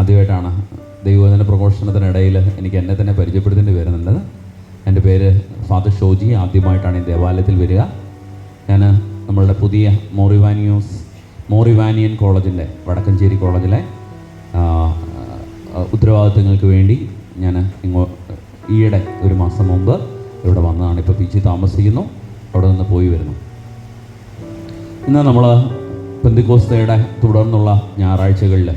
ആദ്യമായിട്ടാണ് ദൈവവചന പ്രഘോഷണത്തിനിടയിൽ എനിക്ക് എന്നെ തന്നെ പരിചയപ്പെടുത്തേണ്ടി വരുന്നുണ്ട്. എൻ്റെ പേര് ഫാദർ ഷോജി. ആദ്യമായിട്ടാണ് ഈ ദേവാലയത്തിൽ വരിക. ഞാൻ നമ്മളുടെ പുതിയ മോറിവാനിയൻ കോളേജിൻ്റെ വടക്കഞ്ചേരി കോളേജിലെ ഉത്തരവാദിത്തങ്ങൾക്ക് വേണ്ടി ഞാൻ ഈയിടെ ഒരു മാസം മുമ്പ് ഇവിടെ വന്നതാണ്. ഇപ്പോൾ പി ജി താമസിക്കുന്നു, അവിടെ നിന്ന് പോയി വരുന്നു. ഇന്ന് നമ്മൾ പെന്തിക്കോസ്തയുടെ തുടർന്നുള്ള ഞായറാഴ്ചകളിൽ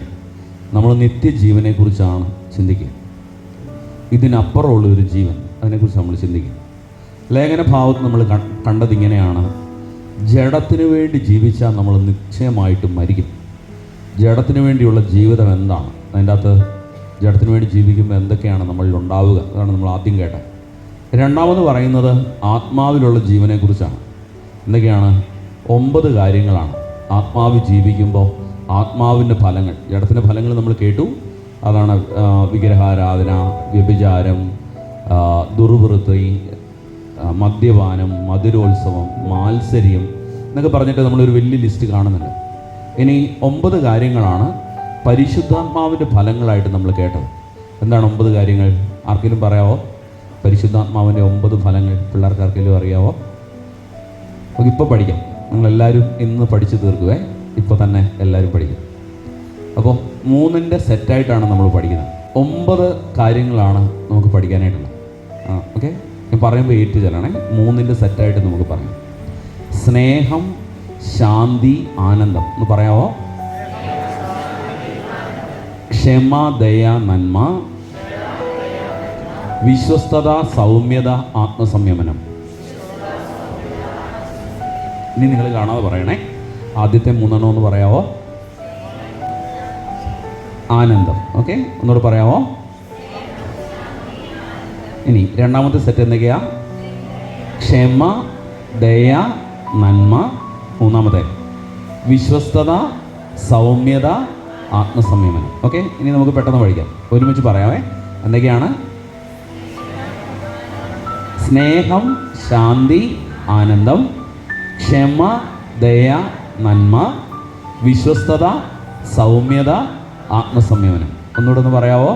നമ്മൾ നിത്യജീവനെക്കുറിച്ചാണ് ചിന്തിക്കുക. ഇതിനപ്പുറമുള്ളൊരു ജീവൻ, അതിനെക്കുറിച്ച് നമ്മൾ ചിന്തിക്കുക. ലേഖന ഭാവത്ത് നമ്മൾ കണ്ടത് ഇങ്ങനെയാണ്: ജഡത്തിന് വേണ്ടി ജീവിച്ചാൽ നമ്മൾ നിശ്ചയമായിട്ടും മരിക്കും. ജഡത്തിന് വേണ്ടിയുള്ള ജീവിതം എന്താണ്? അതിൻ്റെ അകത്ത് ജഡത്തിന് വേണ്ടി ജീവിക്കുമ്പോൾ എന്തൊക്കെയാണ് നമ്മളിൽ ഉണ്ടാവുക? അതാണ് നമ്മൾ ആദ്യം കേട്ടത്. രണ്ടാമത് പറയുന്നത് ആത്മാവിലുള്ള ജീവനെക്കുറിച്ചാണ്. എന്തൊക്കെയാണ്? 9 കാര്യങ്ങളാണ് ആത്മാവിൽ ജീവിക്കുമ്പോൾ ആത്മാവിൻ്റെ ഫലങ്ങൾ. ജഡത്തിൻ്റെ ഫലങ്ങൾ നമ്മൾ കേട്ടു. അതാണ് വിഗ്രഹാരാധന, വ്യഭിചാരം, ദുർവൃത്തി, മദ്യപാനം, മധുരോത്സവം, മാത്സര്യം എന്നൊക്കെ പറഞ്ഞിട്ട് നമ്മളൊരു വലിയ ലിസ്റ്റ് കാണുന്നുണ്ട്. ഇനി 9 കാര്യങ്ങളാണ് പരിശുദ്ധാത്മാവിൻ്റെ ഫലങ്ങളായിട്ട് നമ്മൾ കേട്ടത്. എന്താണ് 9 കാര്യങ്ങൾ? ആർക്കെങ്കിലും പറയാമോ? പരിശുദ്ധാത്മാവിൻ്റെ 9 ഫലങ്ങൾ പിള്ളേർക്ക് ആർക്കെങ്കിലും അറിയാമോ? നമുക്ക് ഇപ്പോൾ പഠിക്കാം. നിങ്ങളെല്ലാവരും ഇന്ന് പഠിച്ച് തീർക്കുവേ. ഇപ്പോൾ തന്നെ എല്ലാവരും പഠിക്കും. അപ്പോൾ 3ൻ്റെ സെറ്റായിട്ടാണ് നമ്മൾ പഠിക്കുന്നത്. 9 കാര്യങ്ങളാണ് നമുക്ക് പഠിക്കാനായിട്ടുള്ളത്. ഓക്കെ, ഞാൻ പറയുമ്പോൾ ഏറ്റു ചെല്ലണേ. 3ൻ്റെ സെറ്റായിട്ട് നമുക്ക് പറയാം. സ്നേഹം, ശാന്തി, ആനന്ദം എന്ന് പറയാമോ? ക്ഷമ, ദയ, നന്മ, വിശ്വസ്തത, സൗമ്യത, ആത്മസംയമനം. ഇനി നിങ്ങൾ കാണാതെ പറയണേ. ആദ്യത്തെ 3 എന്ന് പറയാമോ? ആനന്ദം. ഓക്കെ, ഒന്നുകൂടെ പറയാമോ? ഇനി രണ്ടാമത്തെ സെറ്റ് എന്തൊക്കെയാ? ക്ഷമ, ദയ, നന്മ. 3ാമത്തെ വിശ്വസ്തത, സൗമ്യത, ആത്മസംയമനം. ഓക്കെ, ഇനി നമുക്ക് പെട്ടെന്ന് പഠിക്കാം. ഒരുമിച്ച് പറയാമേ. എന്തൊക്കെയാണ്? സ്നേഹം, ശാന്തി, ആനന്ദം, ക്ഷമ, ദയ, നന്മ, വിശ്വസ്തത, സൗമ്യത, ആത്മസംയമനം. ഒന്നുകൂടെ ഒന്ന് പറയാവോ?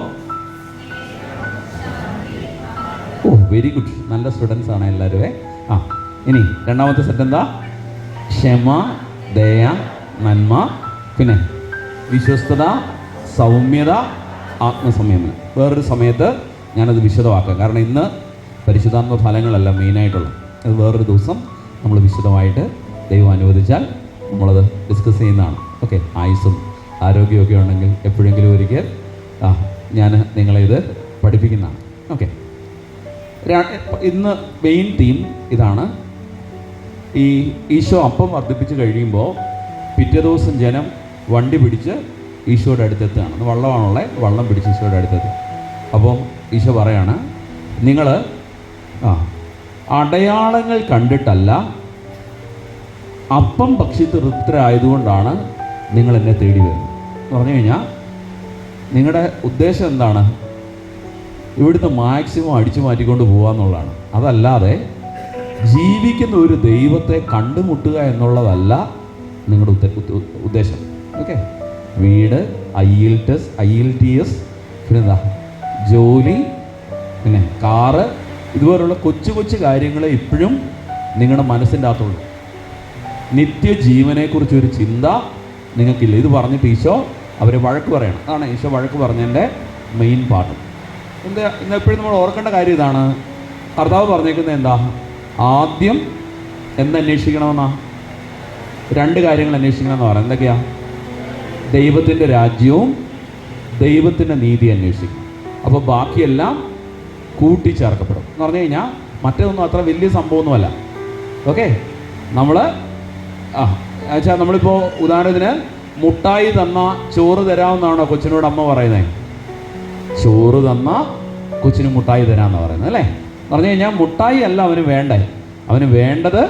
ഓ, വെരി ഗുഡ്. നല്ല സ്റ്റുഡൻസ് ആണ് എല്ലാവരും. ഇനി രണ്ടാമത്തെ സെറ്റ് എന്താ? ക്ഷമ, ദയ, നന്മ, പിന്നെ വിശ്വസ്തത, സൗമ്യത, ആത്മസംയമനം. വേറൊരു സമയത്ത് ഞാനത് വിശദമാക്കാം. കാരണം ഇന്ന് പരിശുദ്ധാത്മ ഫലങ്ങളല്ല മെയിനായിട്ടുള്ളത്. അത് വേറൊരു ദിവസം നമ്മൾ വിശദമായിട്ട് ദൈവം അനുവദിച്ചാൽ നമ്മളത് ഡിസ്കസ് ചെയ്യുന്നതാണ്. ഓക്കെ, ആയുസ്സും ആരോഗ്യമൊക്കെ ഉണ്ടെങ്കിൽ എപ്പോഴെങ്കിലും ഒരിക്കൽ ഞാൻ നിങ്ങളെ ഇത് പഠിപ്പിക്കുന്നതാണ്. ഓക്കെ, ഇന്ന് മെയിൻ തീം ഇതാണ്. ഈ ഈശോ അപ്പം വർദ്ധിപ്പിച്ച് കഴിയുമ്പോൾ പിറ്റേ ദിവസം ജനം വണ്ടി പിടിച്ച് ഈശോയുടെ അടുത്തെത്തുകയാണ്. വള്ളമാണുള്ളത്, വള്ളം പിടിച്ച് ഈശോയുടെ അടുത്തെത്തുക. അപ്പോൾ ഈശോ പറയാണ്, നിങ്ങൾ അടയാളങ്ങൾ കണ്ടിട്ടല്ല, അപ്പം ഭക്ഷിച്ച് തൃപ്തരായതുകൊണ്ടാണ് നിങ്ങൾ എന്നെ തേടി വരുന്നത് എന്ന് പറഞ്ഞു കഴിഞ്ഞാൽ നിങ്ങളുടെ ഉദ്ദേശം എന്താണ്? ഇവിടുന്ന് മാക്സിമം അടിച്ചു മാറ്റിക്കൊണ്ട് പോകുക എന്നുള്ളതാണ്. അതല്ലാതെ ജീവിക്കുന്ന ഒരു ദൈവത്തെ കണ്ടുമുട്ടുക എന്നുള്ളതല്ല നിങ്ങളുടെ ഉദ്ദേശം. ഓക്കെ, വീട്, IELTS, പിന്നെന്താ ജോലി, പിന്നെ കാറ്, ഇതുപോലുള്ള കൊച്ചു കൊച്ചു കാര്യങ്ങളെ ഇപ്പോഴും നിങ്ങളുടെ മനസ്സിൻ്റെ അകത്തുള്ളൂ. നിത്യജീവനെക്കുറിച്ചൊരു ചിന്ത നിങ്ങൾക്കില്ല. ഇത് പറഞ്ഞിട്ട് ഈശോ അവരെ വഴക്ക് പറയണം. അതാണ് ഈശോ വഴക്ക് പറഞ്ഞതിൻ്റെ മെയിൻ പാർട്ട്. ഇന്ന് എപ്പോഴും നമ്മൾ ഓർക്കേണ്ട കാര്യം ഇതാണ്. കർത്താവ് പറഞ്ഞേക്കുന്നത് എന്താ? ആദ്യം എന്തന്വേഷിക്കണമെന്നാ? 2 കാര്യങ്ങൾ അന്വേഷിക്കണമെന്ന് പറയാം. എന്തൊക്കെയാ? ദൈവത്തിൻ്റെ രാജ്യവും ദൈവത്തിൻ്റെ നീതി അന്വേഷിക്കും. അപ്പോൾ ബാക്കിയെല്ലാം കൂട്ടിച്ചേർക്കപ്പെടും എന്ന് പറഞ്ഞു കഴിഞ്ഞാൽ മറ്റേതൊന്നും അത്ര വലിയ സംഭവമൊന്നുമല്ല. ഓക്കെ, നമ്മളിപ്പോൾ ഉദാഹരണത്തിന് മുട്ടായി തന്ന ചോറ് തരാമെന്നാണോ കൊച്ചിനോട് അമ്മ പറയുന്നത്? ചോറ് തന്ന കൊച്ചിന് മുട്ടായി തരാമെന്നാണ് പറയുന്നത്, അല്ലേ? പറഞ്ഞു കഴിഞ്ഞാൽ മുട്ടായി അല്ല അവന് വേണ്ടേ, അവന് വേണ്ടത്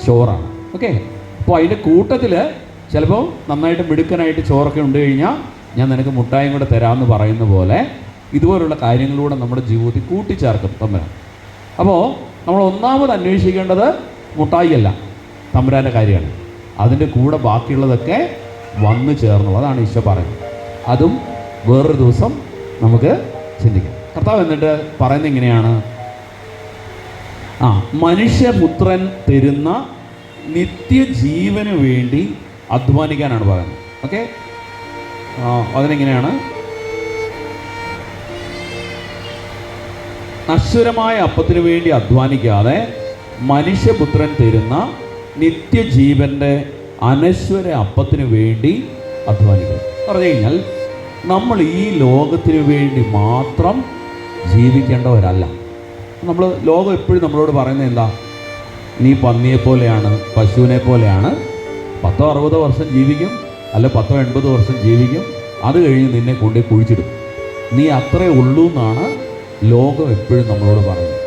ചോറാണ്. ഓക്കെ, അപ്പോൾ അതിൻ്റെ കൂട്ടത്തിൽ ചിലപ്പോൾ നന്നായിട്ട് മിടുക്കനായിട്ട് ചോറൊക്കെ ഉണ്ട് കഴിഞ്ഞാൽ ഞാൻ നിനക്ക് മുട്ടായും കൂടെ തരാമെന്ന് പറയുന്ന പോലെ ഇതുപോലുള്ള കാര്യങ്ങളിലൂടെ നമ്മുടെ ജീവിതത്തിൽ കൂട്ടിച്ചേർക്കും തമ്പുരാൻ. അപ്പോൾ നമ്മൾ ഒന്നാമത് അന്വേഷിക്കേണ്ടത് മുട്ടായി അല്ല, തമ്പുരാൻ്റെ കാര്യമാണ്. അതിൻ്റെ കൂടെ ബാക്കിയുള്ളതൊക്കെ വന്നു ചേർന്നു. അതാണ് ഈശോ പറയുന്നത്. അതും വേറൊരു ദിവസം നമുക്ക് ചിന്തിക്കാം. കർത്താവ് എന്നിട്ട് പറയുന്നത് ഇങ്ങനെയാണ്, മനുഷ്യപുത്രൻ തരുന്ന നിത്യജീവന് വേണ്ടി അധ്വാനിക്കാനാണ് പറയുന്നത്. ഓക്കെ, അതിനെങ്ങനെയാണ്? നശ്വരമായ അപ്പത്തിനു വേണ്ടി അധ്വാനിക്കാതെ മനുഷ്യപുത്രൻ തരുന്ന നിത്യജീവൻ്റെ അനശ്വര അപ്പത്തിനു വേണ്ടി അധ്വാനിക്കുക. പറഞ്ഞു കഴിഞ്ഞാൽ നമ്മൾ ഈ ലോകത്തിനു വേണ്ടി മാത്രം ജീവിക്കേണ്ടവരല്ല. ലോകം എപ്പോഴും നമ്മളോട് പറയുന്നത് എന്താ? നീ പന്നിയെപ്പോലെയാണ്, പശുവിനെ പോലെയാണ്, 10-60 വർഷം ജീവിക്കും, അല്ല 10-80 വർഷം ജീവിക്കും, അത് കഴിഞ്ഞ് നിന്നെ കൊണ്ടേ കുഴിച്ചിടും, നീ അത്രേ ഉള്ളൂ എന്നാണ് ലോകം എപ്പോഴും നമ്മളോട് പറയുന്നത്.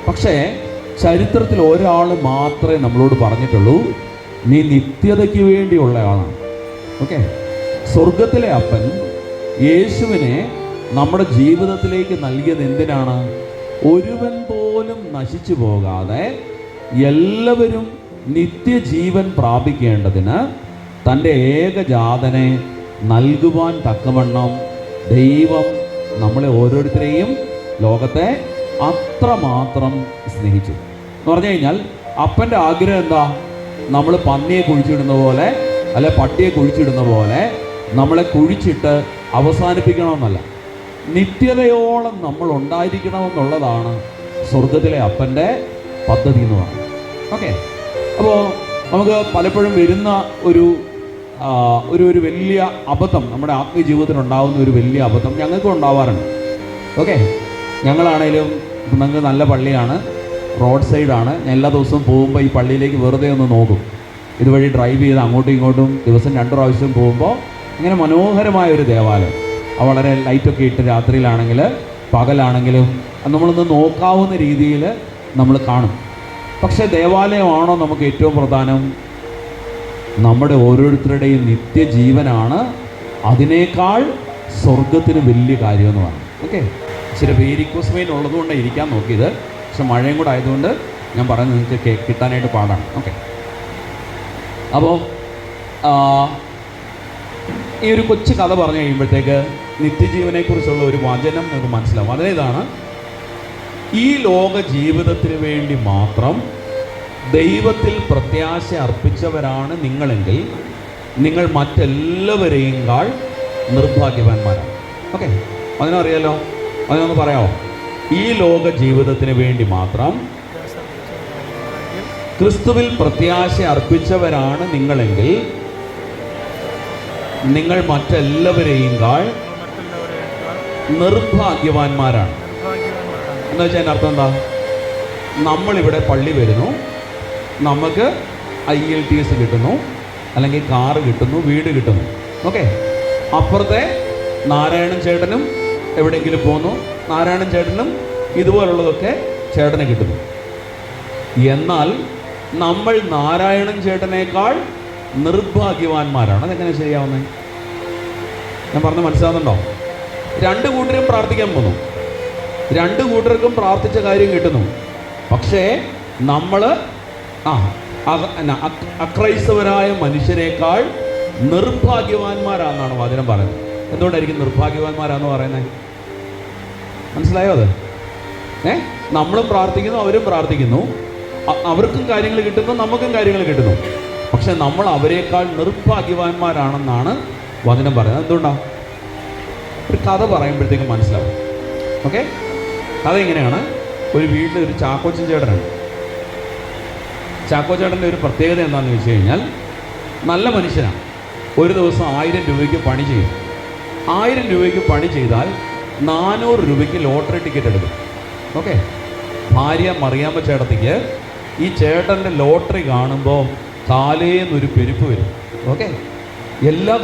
പക്ഷേ ചരിത്രത്തിൽ ഒരാൾ മാത്രമേ നമ്മളോട് പറഞ്ഞിട്ടുള്ളൂ, നീ നിത്യതയ്ക്ക് വേണ്ടിയുള്ള ആളാണ്. ഓക്കെ, സ്വർഗത്തിലെ അപ്പൻ യേശുവിനെ നമ്മുടെ ജീവിതത്തിലേക്ക് നൽകിയത് എന്തിനാണ്? ഒരുവൻ പോലും നശിച്ചു പോകാതെ എല്ലാവരും നിത്യജീവൻ പ്രാപിക്കേണ്ടതിന് തൻ്റെ ഏകജാതനെ നൽകുവാൻ തക്കവണ്ണം ദൈവം നമ്മളെ ഓരോരുത്തരെയും, ലോകത്തെ അത്രമാത്രം സ്നേഹിച്ചു എന്ന് പറഞ്ഞു കഴിഞ്ഞാൽ അപ്പൻ്റെ ആഗ്രഹം എന്താ? നമ്മൾ പന്നിയെ കുഴിച്ചിടുന്ന പോലെ, അല്ലെ പട്ടിയെ കുഴിച്ചിടുന്ന പോലെ നമ്മളെ കുഴിച്ചിട്ട് അവസാനിപ്പിക്കണമെന്നല്ല, നിത്യതയോളം നമ്മൾ ഉണ്ടായിരിക്കണമെന്നുള്ളതാണ് സ്വർഗത്തിലെ അപ്പൻ്റെ പദ്ധതി എന്ന് പറയുന്നത്. ഓക്കെ, അപ്പോൾ നമുക്ക് പലപ്പോഴും വരുന്ന ഒരു വലിയ അബദ്ധം, നമ്മുടെ ആത്മീയ ജീവിതത്തിൽ ഉണ്ടാകുന്ന ഒരു വലിയ അബദ്ധം ഞങ്ങൾക്കും ഉണ്ടാവാറുണ്ട്. ഓക്കെ, ഞങ്ങളാണേലും നിങ്ങൾക്ക് നല്ല പള്ളിയാണ്, റോഡ് സൈഡാണ്, ഞാൻ എല്ലാ ദിവസവും പോകുമ്പോൾ ഈ പള്ളിയിലേക്ക് വെറുതെ ഒന്ന് നോക്കും. ഇതുവഴി ഡ്രൈവ് ചെയ്ത് അങ്ങോട്ടും ഇങ്ങോട്ടും ദിവസം 2 പ്രാവശ്യം പോകുമ്പോൾ ഇങ്ങനെ മനോഹരമായൊരു ദേവാലയം, വളരെ ലൈറ്റൊക്കെ ഇട്ട് രാത്രിയിലാണെങ്കിൽ പകലാണെങ്കിലും നമ്മളൊന്ന് നോക്കാവുന്ന രീതിയിൽ നമ്മൾ കാണും. പക്ഷേ ദേവാലയമാണോ നമുക്ക് ഏറ്റവും പ്രധാനം? നമ്മുടെ ഓരോരുത്തരുടെയും നിത്യജീവനാണ് അതിനേക്കാൾ സ്വർഗത്തിന് വലിയ കാര്യമെന്ന് പറഞ്ഞു. ഓക്കെ, ഇച്ചിരി വേരിക്കോസ് വെയിൻ ഉള്ളതുകൊണ്ടാണ് ഇരിക്കാൻ നോക്കിയത്, പക്ഷെ മഴയും കൂടെ ആയതുകൊണ്ട് ഞാൻ പറയുന്നത് നിങ്ങൾക്ക് കിട്ടാനായിട്ട് പാടാണ്. ഓക്കെ, അപ്പോൾ ഈ ഒരു കൊച്ചു കഥ പറഞ്ഞു കഴിയുമ്പോഴത്തേക്ക് നിത്യജീവനെക്കുറിച്ചുള്ള ഒരു വചനം നിങ്ങൾക്ക് മനസ്സിലാവും. അതിലേതാണ്, ഈ ലോക ജീവിതത്തിന് വേണ്ടി മാത്രം ദൈവത്തിൽ പ്രത്യാശ അർപ്പിച്ചവരാണ് നിങ്ങളെങ്കിൽ നിങ്ങൾ മറ്റെല്ലാവരെയും നിർഭാഗ്യവാന്മാരാണ്. ഓക്കെ, അതിനറിയാലോ, അതിനൊന്ന് പറയാമോ? ഈ ലോക ജീവിതത്തിന് വേണ്ടി മാത്രം ക്രിസ്തുവിൽ പ്രത്യാശ അർപ്പിച്ചവരാണ് നിങ്ങളെങ്കിൽ നിങ്ങൾ മറ്റെല്ലാവരെയും നിർഭാഗ്യവാന്മാരാണ്. എന്ന് വെച്ചാൽ അതിൻ്റെ അർത്ഥം എന്താ? നമ്മളിവിടെ പള്ളി വരുന്നു, നമുക്ക് IELTS കിട്ടുന്നു, അല്ലെങ്കിൽ കാറ് കിട്ടുന്നു, വീട് കിട്ടുന്നു. ഓക്കെ, അപ്പുറത്തെ നാരായണൻ ചേട്ടനും എവിടെയെങ്കിലും പോകുന്നു, നാരായണൻ ചേട്ടനും ഇതുപോലുള്ളതൊക്കെ ചേട്ടന് കിട്ടുന്നു. എന്നാൽ നമ്മൾ നാരായണൻ ചേട്ടനേക്കാൾ നിർഭാഗ്യവാന്മാരാണ്. അതെങ്ങനെ ശരിയാവുന്നത്? ഞാൻ പറഞ്ഞ് മനസ്സിലാവുന്നുണ്ടോ? 2 കൂട്ടരും പ്രാർത്ഥിക്കാൻ പോകുന്നു, 2 കൂട്ടർക്കും പ്രാർത്ഥിച്ച കാര്യം കിട്ടുന്നു. പക്ഷേ നമ്മൾ അക്രൈസ്തവരായ മനുഷ്യനേക്കാൾ നിർഭാഗ്യവാന്മാരാണെന്നാണ് വചനം പറയുന്നത്. എന്തുകൊണ്ടായിരിക്കും നിർഭാഗ്യവാന്മാരാന്ന് പറയുന്നത്? മനസ്സിലായോ അത്? നമ്മളും പ്രാർത്ഥിക്കുന്നു, അവരും പ്രാർത്ഥിക്കുന്നു, അവർക്കും കാര്യങ്ങൾ കിട്ടുന്നു, നമുക്കും കാര്യങ്ങൾ കിട്ടുന്നു. പക്ഷെ നമ്മൾ അവരെക്കാൾ നിർഭാഗ്യവാന്മാരാണെന്നാണ് വചനം പറയുന്നത്. എന്തുകൊണ്ടാണ്? ഒരു കഥ പറയുമ്പോഴത്തേക്കും മനസ്സിലാവും. ഓക്കെ, കഥ ഇങ്ങനെയാണ്. ഒരു വീട്ടിൽ ഒരു ചാക്കോച്ചൻ ചേട്ടനുണ്ട്. ചാക്കോച്ചേട്ടൻ്റെ ഒരു പ്രത്യേകത എന്താണെന്ന് വെച്ച് കഴിഞ്ഞാൽ നല്ല മനുഷ്യനാണ്. ഒരു ദിവസം 1000 രൂപയ്ക്ക് പണി ചെയ്യും. 1000 രൂപയ്ക്ക് പണി ചെയ്താൽ 400 രൂപയ്ക്ക് ലോട്ടറി ടിക്കറ്റ് എടുക്കും. ഓക്കെ, ഭാര്യ മറിയാമ്മ ചേട്ടത്തിക്ക് ഈ ചേട്ടൻ്റെ ലോട്ടറി കാണുമ്പോൾ കാലേന്നൊരു പെരുപ്പ് വരും. ഓക്കെ, എല്ലാ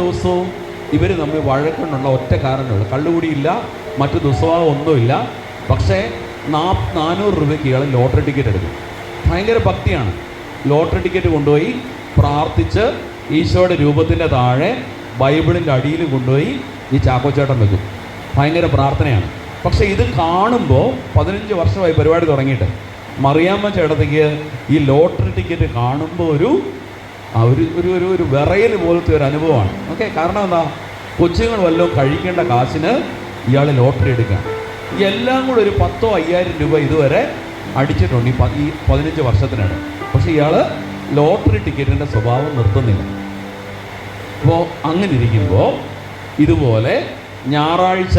ദിവസവും ഇവർ തമ്മിൽ വഴക്കുള്ള ഒറ്റ കാരണമുള്ളൂ. കള്ളുകൂടിയില്ല, മറ്റു ദുസ്വഭാവം ഒന്നുമില്ല. പക്ഷേ 400 രൂപയ്ക്ക് ഇയാൾ ലോട്ടറി ടിക്കറ്റ് എടുക്കും. ഭയങ്കര ഭക്തിയാണ്. ലോട്ടറി ടിക്കറ്റ് കൊണ്ടുപോയി പ്രാർത്ഥിച്ച് ഈശോയുടെ രൂപത്തിൻ്റെ താഴെ ബൈബിളിൻ്റെ അടിയിൽ കൊണ്ടുപോയി ഈ ചാക്കോച്ചേട്ടൻ വെക്കും. ഭയങ്കര പ്രാർത്ഥനയാണ്. പക്ഷേ ഇത് കാണുമ്പോൾ 15 വർഷമായി പരിപാടി തുടങ്ങിയിട്ട് മറിയാമ്മ ചേട്ടത്തിക്ക് ഈ ലോട്ടറി ടിക്കറ്റ് കാണുമ്പോൾ ഒരു ഒരു ഒരു ഒരു ഒരു വിറയൽ പോലത്തെ ഒരു അനുഭവമാണ്. ഓക്കെ, കാരണം എന്താ, കൊച്ചുങ്ങൾ വല്ലതും കഴിക്കേണ്ട കാശിന് ഇയാൾ ലോട്ടറി എടുക്കുകയാണ്. എല്ലാം കൂടെ ഒരു 10,000-5,000 രൂപ ഇതുവരെ അടിച്ചിട്ടുണ്ട് ഈ 15 വർഷത്തിനിടെ. പക്ഷേ ഇയാൾ ലോട്ടറി ടിക്കറ്റിൻ്റെ സ്വഭാവം നിർത്തുന്നില്ല. അപ്പോൾ അങ്ങനെ ഇരിക്കുമ്പോൾ ഇതുപോലെ ഞായറാഴ്ച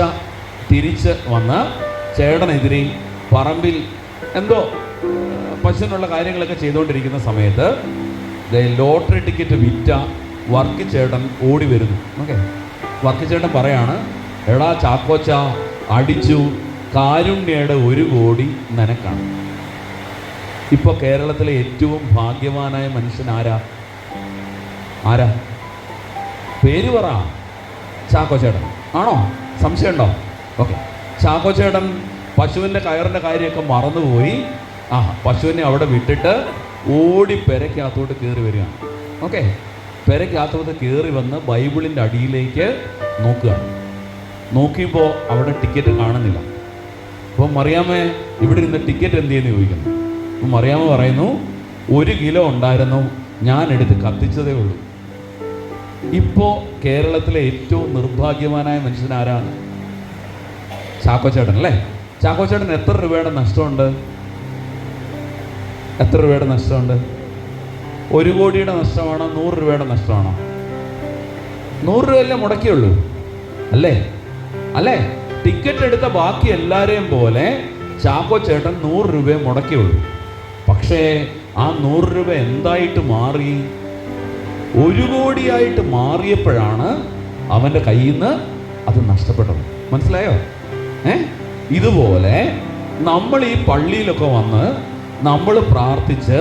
തിരിച്ച് വന്ന് ചേട്ടനെതിരെ പറമ്പിൽ എന്തോ പശുവിനുള്ള കാര്യങ്ങളൊക്കെ ചെയ്തുകൊണ്ടിരിക്കുന്ന സമയത്ത് ലോട്ടറി ടിക്കറ്റ് വിറ്റ വർക്ക് ചേട്ടൻ ഓടി വരുന്നു. ഓക്കെ, വർക്ക് ചേട്ടൻ പറയാണ്, എടാ ചാക്കോച്ച, അടിച്ചു, കാരുണ്യയുടെ 1 കോടി നിനക്കാണ്. ഇപ്പോൾ കേരളത്തിലെ ഏറ്റവും ഭാഗ്യവാനായ മനുഷ്യൻ ആരാ? പേര് പറ. ചാക്കോച്ചേട്ടൻ ആണോ? സംശയമുണ്ടോ? ഓക്കെ, ചാക്കോച്ചേട്ടൻ പശുവിൻ്റെ കയറിൻ്റെ കാര്യമൊക്കെ മറന്നുപോയി. പശുവിനെ അവിടെ വിട്ടിട്ട് ഓടി പെരയ്ക്കകത്തോട്ട് കയറി വരികയാണ്. ഓക്കെ, പെരയ്ക്കകത്തോട്ട് കയറി വന്ന് ബൈബിളിൻ്റെ അടിയിലേക്ക് നോക്കുകയാണ്. നോക്കിയപ്പോൾ അവിടെ ടിക്കറ്റ് കാണുന്നില്ല. അപ്പോൾ മറിയാമ്മേ, ഇവിടെ ഇരുന്ന് ടിക്കറ്റ് എന്ത് ചെയ്യുന്നു ചോദിക്കുന്നു. അപ്പോൾ മറിയാമ്മ പറയുന്നു, 1 കിലോ ഉണ്ടായിരുന്നു, ഞാൻ എടുത്ത് കത്തിച്ചതേ ഉള്ളൂ. ഇപ്പോൾ കേരളത്തിലെ ഏറ്റവും നിർഭാഗ്യവാനായ മനുഷ്യൻ ആരാണ്? ചാക്കോച്ചേട്ടൻ അല്ലേ? ചാക്കോച്ചേട്ടൻ എത്ര രൂപയുടെ നഷ്ടമുണ്ട്? എത്ര രൂപയുടെ നഷ്ടമുണ്ട്? 1 കോടിയുടെ നഷ്ടമാണോ 100 രൂപയുടെ നഷ്ടമാണോ? 100 രൂപയല്ലേ മുടക്കിയുള്ളൂ അല്ലേ? ടിക്കറ്റ് എടുത്ത ബാക്കി എല്ലാവരെയും പോലെ ചാക്കോച്ചേട്ടൻ 100 രൂപയെ മുടക്കിയുള്ളൂ. പക്ഷേ ആ 100 രൂപ എന്തായിട്ട് മാറി? 1 കോടിയായിട്ട് മാറിയപ്പോഴാണ് അവൻ്റെ കയ്യിൽ നിന്ന് അത് നഷ്ടപ്പെട്ടത്. മനസ്സിലായോ? ഇതുപോലെ നമ്മൾ ഈ പള്ളിയിലൊക്കെ വന്ന് നമ്മൾ പ്രാർത്ഥിച്ച്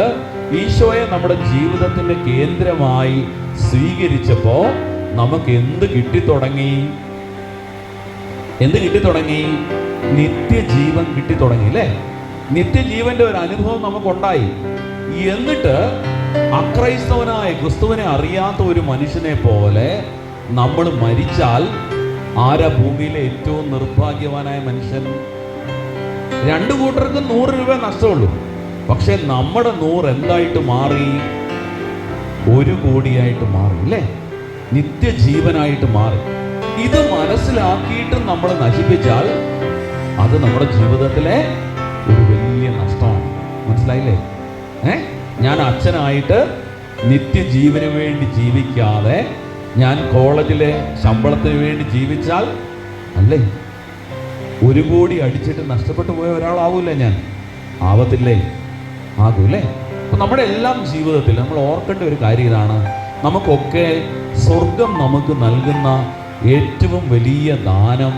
ഈശോയെ നമ്മുടെ ജീവിതത്തിൻ്റെ കേന്ദ്രമായി സ്വീകരിച്ചപ്പോൾ നമുക്ക് എന്ത് കിട്ടിത്തുടങ്ങി? നിത്യജീവൻ കിട്ടിത്തുടങ്ങി അല്ലേ? നിത്യജീവന്റെ ഒരു അനുഭവം നമുക്കുണ്ടായി. എന്നിട്ട് അക്രൈസ്തവനായ ക്രിസ്തുവിനെ അറിയാത്ത ഒരു മനുഷ്യനെ പോലെ നമ്മൾ മരിച്ചാൽ ആരാ ഭൂമിയിലെ ഏറ്റവും നിർഭാഗ്യവാനായ മനുഷ്യൻ? 2 കൂട്ടർക്കും 100 രൂപ നഷ്ടമുള്ളൂ. പക്ഷെ നമ്മുടെ 100 എന്തായിട്ട് മാറി? 1 കോടിയായിട്ട് മാറി അല്ലേ? നിത്യജീവനായിട്ട് മാറി. ഇത് മനസ്സിലാക്കിയിട്ട് നമ്മൾ നശിപ്പിച്ചാൽ അത് നമ്മുടെ ജീവിതത്തിലെ ഒരു വലിയ നഷ്ടമാണ്. മനസ്സിലായില്ലേ? ഞാൻ അച്ഛനായിട്ട് നിത്യജീവന് വേണ്ടി ജീവിക്കാതെ ഞാൻ കോളേജിലെ ശമ്പളത്തിന് വേണ്ടി ജീവിച്ചാൽ അല്ലേ 1 കോടി അടിച്ചിട്ട് നഷ്ടപ്പെട്ടു പോയ ഒരാളാവൂല്ലേ ഞാൻ? ആവത്തില്ലേ? ആകൂല്ലേ? അപ്പം നമ്മുടെ എല്ലാം ജീവിതത്തിൽ നമ്മൾ ഓർക്കേണ്ട ഒരു കാര്യം ഇതാണ്. നമുക്കൊക്കെ സ്വർഗം നമുക്ക് നൽകുന്ന ഏറ്റവും വലിയ ദാനം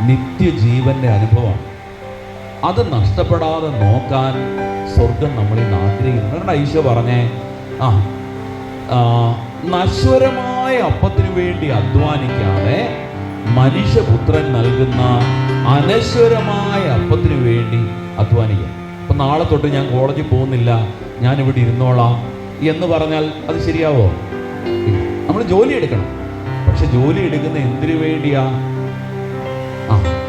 നിത്യജീവൻ്റെ അനുഭവമാണ്. അത് നഷ്ടപ്പെടാതെ നോക്കാൻ സ്വർഗം നമ്മളിൽ നിന്ന് ആഗ്രഹിക്കുന്നു. അതുകൊണ്ട് ഈശോ പറഞ്ഞേ, നശ്വരമായ അപ്പത്തിനു വേണ്ടി അധ്വാനിക്കാതെ മനുഷ്യപുത്രൻ നൽകുന്ന അനശ്വരമായ അപ്പത്തിനു വേണ്ടി അധ്വാനിക്കുക. അപ്പം നാളെ തൊട്ട് ഞാൻ കോളേജിൽ പോകുന്നില്ല, ഞാനിവിടെ ഇരുന്നോളാം എന്ന് പറഞ്ഞാൽ അത് ശരിയാവോ? നമ്മൾ ജോലി എടുക്കണം. പക്ഷെ ജോലി എടുക്കുന്ന എന്തിനു വേണ്ടിയാ?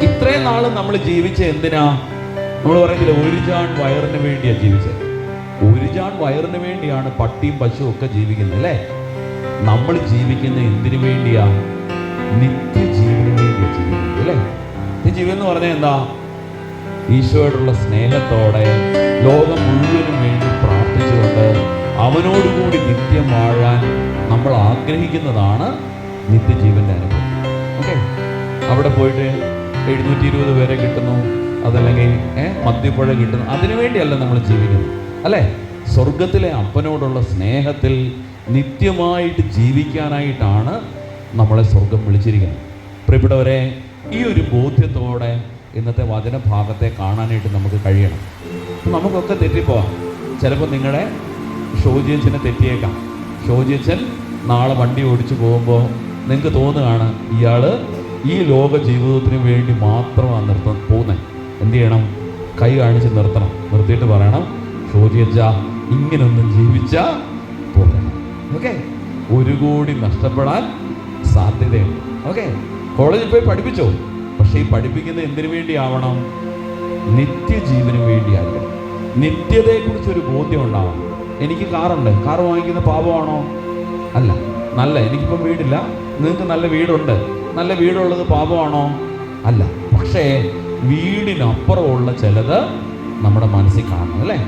ഇത്രയും നാളും നമ്മൾ ജീവിച്ച എന്തിനാ? നമ്മൾ പറയുന്നില്ല, 1 ജാൺ വയറിന് വേണ്ടിയാ ജീവിച്ചത്. 1 ജാൺ വയറിന് വേണ്ടിയാണ് പട്ടിയും പശുവും ഒക്കെ ജീവിക്കുന്നത് അല്ലേ? നമ്മൾ ജീവിക്കുന്ന എന്തിനു വേണ്ടിയാ? നിത്യജീവന് വേണ്ടിയാ ജീവിക്കുന്നത് അല്ലേ? നിത്യജീവൻ എന്ന് പറഞ്ഞാൽ എന്താ? ഈശോയോടുള്ള സ്നേഹത്തോടെ ലോകം മുഴുവനും വേണ്ടി പ്രാർത്ഥിച്ചുകൊണ്ട് അവനോടുകൂടി നിത്യം വാഴാൻ നമ്മൾ ആഗ്രഹിക്കുന്നതാണ് നിത്യജീവൻ്റെ അനുഭവം. ഓക്കെ, അവിടെ പോയിട്ട് 720 പേരെ കിട്ടുന്നു, അതല്ലെങ്കിൽ മദ്യപ്പുഴ കിട്ടുന്നു, അതിനുവേണ്ടിയല്ല നമ്മൾ ജീവിക്കുന്നത് അല്ലേ? സ്വർഗത്തിലെ അപ്പനോടുള്ള സ്നേഹത്തിൽ നിത്യമായിട്ട് ജീവിക്കാനായിട്ടാണ് നമ്മളെ സ്വർഗം വിളിച്ചിരിക്കുന്നത്. പ്രിയപ്പെട്ടവരെ, ഈ ഒരു ബോധ്യത്തോടെ ഇന്നത്തെ വചനഭാഗത്തെ കാണാനായിട്ട് നമുക്ക് കഴിയണം. നമുക്കൊക്കെ തെറ്റിപ്പോവാം. ചിലപ്പോൾ നിങ്ങളുടെ ഷോജിയച്ചനെ തെറ്റിയേക്കാം. ഷോജിയച്ചൻ നാളെ വണ്ടി ഓടിച്ചു പോകുമ്പോൾ നിങ്ങൾക്ക് തോന്നുകയാണ് ഇയാൾ ഈ ലോക ജീവിതത്തിന് വേണ്ടി മാത്രമാണ് പോകുന്നത്. എന്ത് ചെയ്യണം? കൈ കാണിച്ച് നിർത്തണം. നിർത്തിയിട്ട് പറയണം, ഷോജിയച്ച ഇങ്ങനൊന്നും ജീവിച്ചാൽ പോകണം. ഓക്കെ, 1 കോടി നഷ്ടപ്പെടാൻ സാധ്യതയുണ്ട്. ഓക്കെ, കോളേജിൽ പോയി പഠിപ്പിച്ചോ, പക്ഷേ ഈ പഠിപ്പിക്കുന്നത് എന്തിനു വേണ്ടിയാവണം? നിത്യജീവന് വേണ്ടിയായിരിക്കണം. നിത്യതയെക്കുറിച്ചൊരു ബോധ്യം ഉണ്ടാവണം. എനിക്ക് കാറുണ്ട്, കാർ വാങ്ങിക്കുന്ന പാപമാണോ? അല്ല. എനിക്കിപ്പം വീടില്ല, നിങ്ങൾക്ക് നല്ല വീടുണ്ട്, നല്ല വീടുള്ളത് പാപമാണോ? അല്ല. പക്ഷേ വീടിനപ്പുറമുള്ള ചിലത് നമ്മുടെ മനസ്സിൽ കാണണം, അല്ലേ?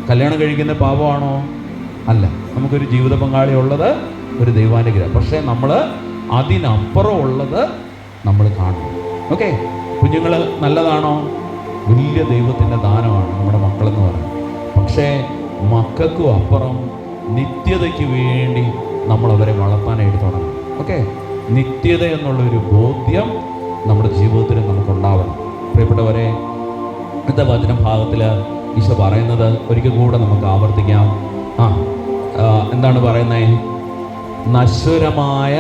കല്യാണം കഴിക്കുന്ന പാപമാണോ? അല്ല. നമുക്കൊരു ജീവിത പങ്കാളി ഉള്ളത് ഒരു ദൈവാനുഗ്രഹം. പക്ഷേ നമ്മൾ അതിനപ്പുറമുള്ളത് നമ്മൾ കാണണം. ഓക്കെ, കുഞ്ഞുങ്ങൾ നല്ലതാണോ? വലിയ ദൈവത്തിൻ്റെ ദാനമാണ് നമ്മുടെ മക്കളെന്ന് പറയുന്നത്. പക്ഷേ മക്കൾക്കും അപ്പുറം നിത്യതയ്ക്ക് വേണ്ടി നമ്മളവരെ വളർത്താനായിട്ട് തുടങ്ങണം. ഓക്കെ, നിത്യത എന്നുള്ളൊരു ബോധ്യം നമ്മുടെ ജീവിതത്തിൽ നമുക്കുണ്ടാവണം. പ്രിയപ്പെട്ടവരെ, ഇന്നത്തെ വചന ഭാഗത്തിൽ ഈശോ പറയുന്നത് ഒരിക്കൽ കൂടെ നമുക്ക് ആവർത്തിക്കാം. എന്താണ് പറയുന്നത്? നശ്വരമായ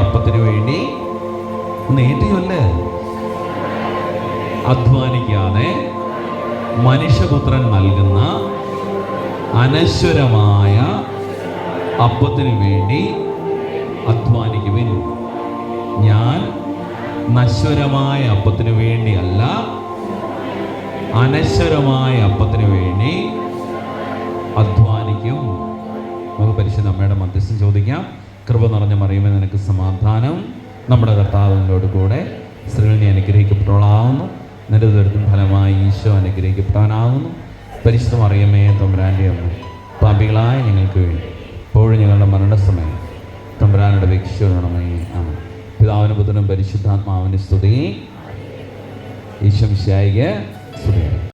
അപ്പത്തിന് വേണ്ടി നേടിയല്ലേ അധ്വാനിക്കാതെ മനുഷ്യപുത്രൻ നൽകുന്ന അനശ്വരമായ അപ്പത്തിന് വേണ്ടി അധ്വാനിക്കുവിൻ. ഞാൻ നശ്വരമായ അപ്പത്തിന് വേണ്ടിയല്ല, അനശ്വരമായ അപ്പത്തിന് വേണ്ടി അധ്വാനിക്കും. നമുക്ക് പരിശുദ്ധ അമ്മയുടെ മധ്യസ്ഥം ചോദിക്കാം. കൃപ നിറഞ്ഞ മറിയമേ, നിനക്ക് സമാധാനം. നമ്മുടെ കർത്താവിനോട് കൂടെ സ്ത്രീകൾ നീ അനുഗ്രഹിക്കപ്പെട്ടവളാവുന്നു, നിന്റെ ദുരിതം ഫലമായി ഈശോ അനുഗ്രഹിക്കപ്പെടാനാവുന്നു. പരിശുദ്ധ മറിയമേ, തമ്പുരാൻ്റെ അമ്മ, പാപികളായ ഞങ്ങൾക്ക് വേണ്ടി ഇപ്പോഴും ഞങ്ങളുടെ മരണസമയം തമ്പുരാനോട് അപേക്ഷിച്ചുകൊള്ളണമേ. ആണ് പിതാവിനും പുത്രനും പരിശുദ്ധാത്മാവിൻ്റെ സ്തുതി. ഈശോ മിശിഹായിക്ക് സ്തുതി.